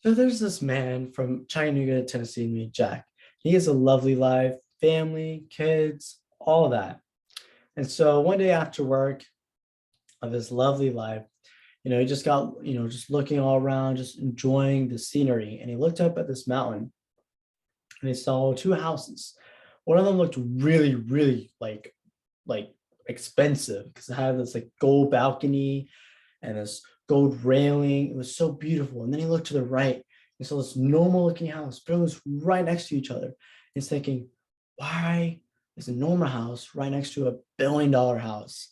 So there's this man from Chattanooga, Tennessee, named Jack. He has a lovely life, family, kids, all that. And so one day after work of his lovely life, he just got, just looking all around, just enjoying the scenery. And he looked up at this mountain and he saw two houses. One of them looked really, really like expensive because it had this like gold balcony and this gold railing. It was so beautiful. And then he looked to the right and saw this normal looking house, but it was right next to each other. He's thinking, why is a normal house right next to $1 billion house?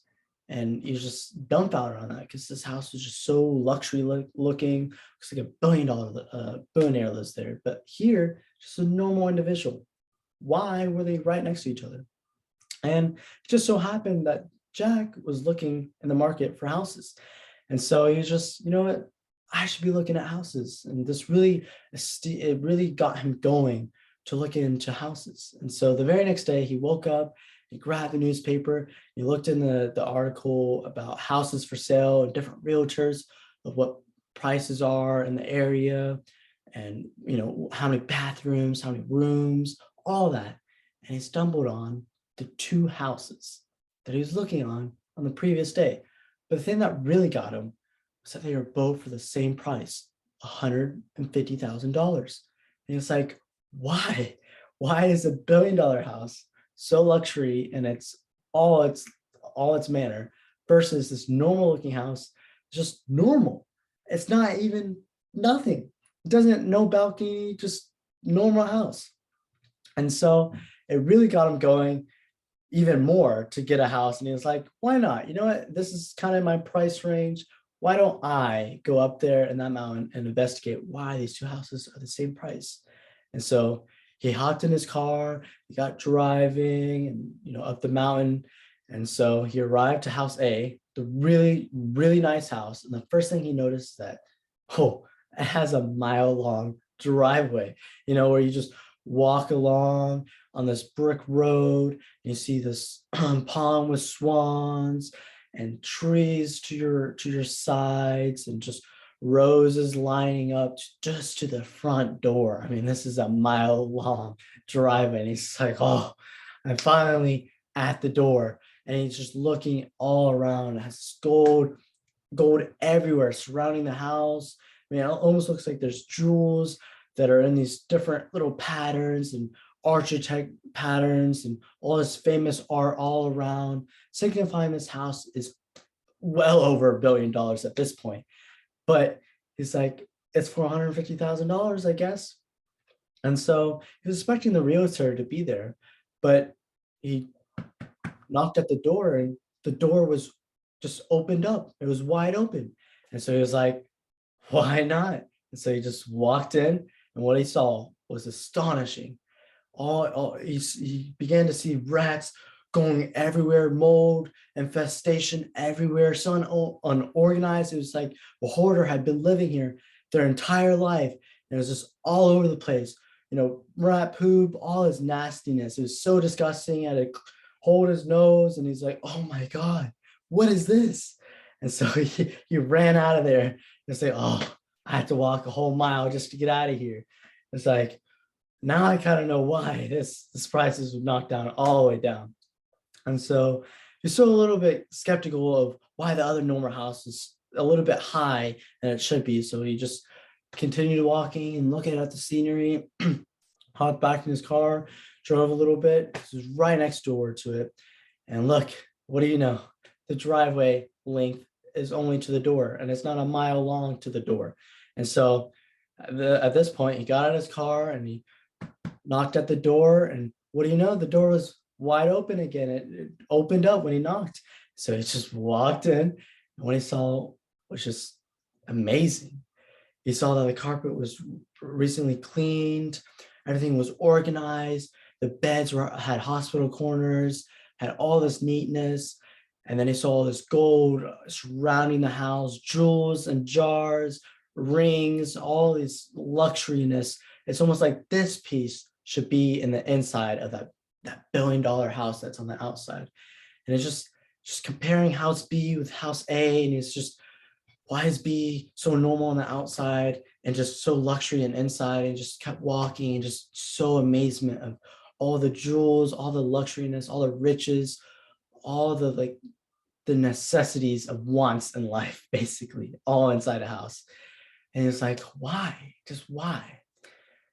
And he's just dumbfounded on that because this house was just so luxury looking. Looks like $1 billion billionaire lives there. But here, just a normal individual. Why were they right next to each other? And it just so happened that Jack was looking in the market for houses. And so he was just, you know what, I should be looking at houses. And this really, it really got him going to look into houses. And so the very next day he woke up, he grabbed the newspaper, he looked in the article about houses for sale and different realtors of what prices are in the area and, how many bathrooms, how many rooms, all that. And he stumbled on the two houses that he was looking on the previous day. But the thing that really got him was that they were both for the same price, $150,000. And it's like, why? Why is $1 billion house so luxury and it's all its manner versus this normal looking house, just normal? It's not even nothing. It doesn't no balcony, just normal house. And so it really got him going even more to get a house. And he was like, why not? You know what? This is kind of my price range. Why don't I go up there in that mountain and investigate why these two houses are the same price? And so he hopped in his car, he got driving and, up the mountain. And so he arrived to house A, the really, really nice house. And the first thing he noticed is that, oh, it has a mile long driveway, where you just walk along on this brick road. You see this pond with swans and trees to your sides and just roses lining up just to the front door. I mean, this is a mile long driveway. And he's like, oh, I'm finally at the door. And he's just looking all around. It has gold everywhere surrounding the house. I mean, it almost looks like there's jewels that are in these different little patterns and architect patterns and all this famous art all around, signifying this house is well over $1 billion at this point. But he's like, it's for $150,000, I guess. And so he was expecting the realtor to be there, but he knocked at the door and the door was just opened up. It was wide open. And so he was like, why not? And so he just walked in and what he saw was astonishing. He began to see rats going everywhere, mold, infestation everywhere, so unorganized. It was like a hoarder had been living here their entire life. And it was just all over the place, rat poop, all his nastiness. It was so disgusting. He had to hold his nose and he's like, oh my God, what is this? And so he ran out of there and say, oh, I had to walk a whole mile just to get out of here. It's like, now I kind of know why this prices would knock down all the way down. And so you're still a little bit skeptical of why the other normal house is a little bit high than it should be. So he just continued walking and looking at the scenery, hopped back in his car, drove a little bit. This was right next door to it. And look, what do you know? The driveway length is only to the door and it's not a mile long to the door. And so at this point, he got out of his car and he knocked at the door. And what do you know? The door was wide open again. It opened up when he knocked. So he just walked in. And what he saw was just amazing. He saw that the carpet was recently cleaned. Everything was organized. The beds had hospital corners, had all this neatness. And then he saw all this gold surrounding the house, jewels and jars, rings, all this luxuriness. It's almost like this piece should be in the inside of that $1 billion house that's on the outside. And it's just comparing house B with house A. And it's just, why is B so normal on the outside and just so luxury and inside, and just kept walking and just so amazement of all the jewels, all the luxuriness, all the riches, all the like the necessities of wants in life, basically, all inside a house. And it's like, why? Just why?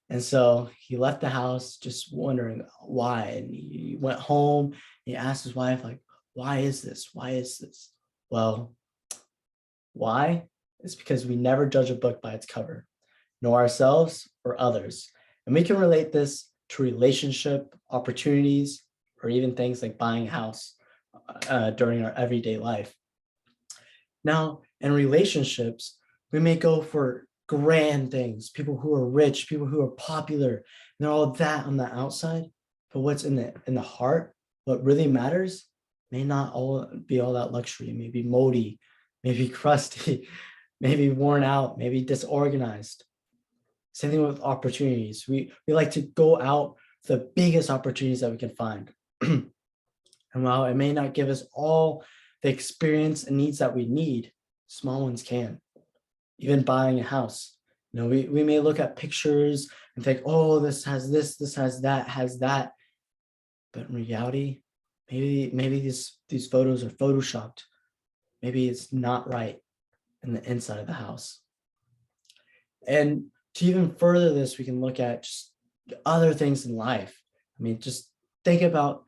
And so he left the house just wondering why. And he went home. He asked his wife, like, why is this? Why is this? Well, why? It's because we never judge a book by its cover, nor ourselves or others. And we can relate this to relationship opportunities, or even things like buying a house during our everyday life. Now, in relationships, we may go for grand things, people who are rich, people who are popular, and they're all that on the outside. But what's in the heart, what really matters, may not all be all that luxury. It may be moldy, maybe crusty, maybe worn out, maybe disorganized. Same thing with opportunities. We like to go out the biggest opportunities that we can find. And while it may not give us all the experience and needs that we need, small ones can. Even buying a house. You know, we may look at pictures and think, oh, this has this has that. But in reality, maybe these photos are photoshopped. Maybe it's not right in the inside of the house. And to even further this, we can look at just other things in life. I mean, just think about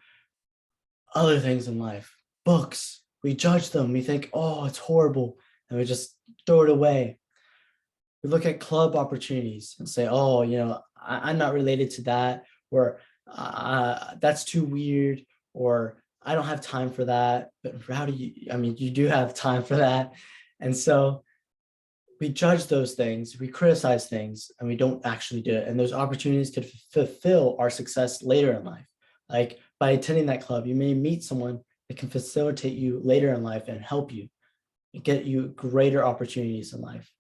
other things in life. Books, we judge them. We think, oh, it's horrible. And we just throw it away. We look at club opportunities and say, oh, you know, I'm not related to that, or that's too weird, or I don't have time for that. But how do you, I mean, you do have time for that. And so we judge those things, we criticize things, and we don't actually do it. And those opportunities could fulfill our success later in life. Like by attending that club, you may meet someone that can facilitate you later in life and help you and get you greater opportunities in life.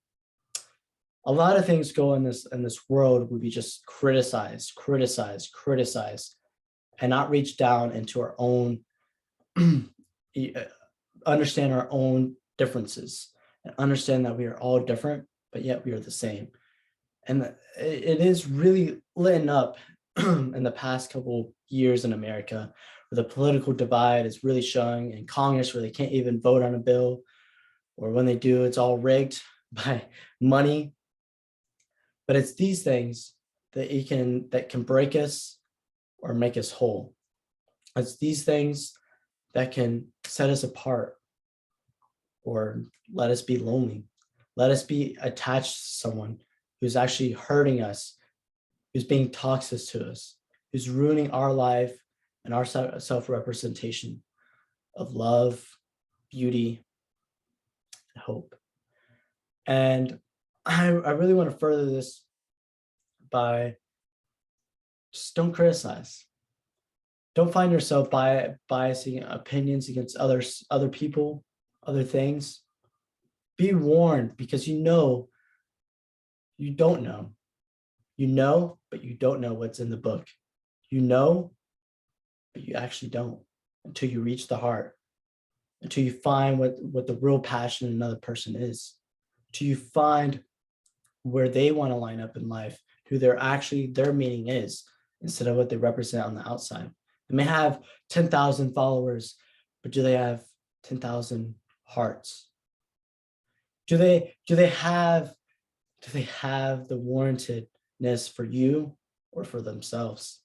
A lot of things go in this world where we just criticize, and not reach down into our own, understand our own differences, and understand that we are all different, but yet we are the same. And it is really lit up in the past couple years in America, where the political divide is really showing in Congress, where they can't even vote on a bill, or when they do, it's all rigged by money. But it's these things that can break us or make us whole. It's these things that can set us apart or let us be lonely. Let us be attached to someone who's actually hurting us, who's being toxic to us, who's ruining our life and our self-representation of love, beauty, and hope. And I really want to further this by just don't criticize. Don't find yourself biasing opinions against other people, other things. Be warned, because you know you don't know. You know, but you don't know what's in the book. You know, but you actually don't until you reach the heart, until you find what the real passion in another person is, until you find where they want to line up in life, who their meaning is, instead of what they represent on the outside. They may have 10,000 followers, but do they have 10,000 hearts? Do they have the warrantedness for you or for themselves?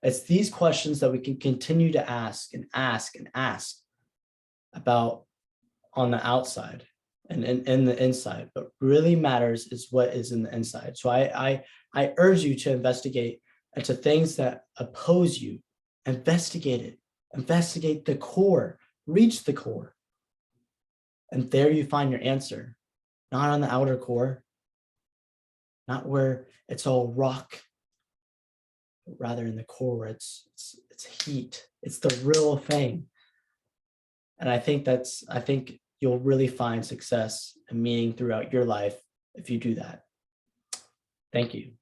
It's these questions that we can continue to ask and ask and ask about on the outside and in the inside. But really matters is what is in the inside. So I urge you to investigate into things that oppose you. Investigate it. Investigate the core. Reach the core. And there you find your answer. Not on the outer core. Not where it's all rock. But rather in the core where it's heat. It's the real thing. And I think you'll really find success and meaning throughout your life if you do that. Thank you.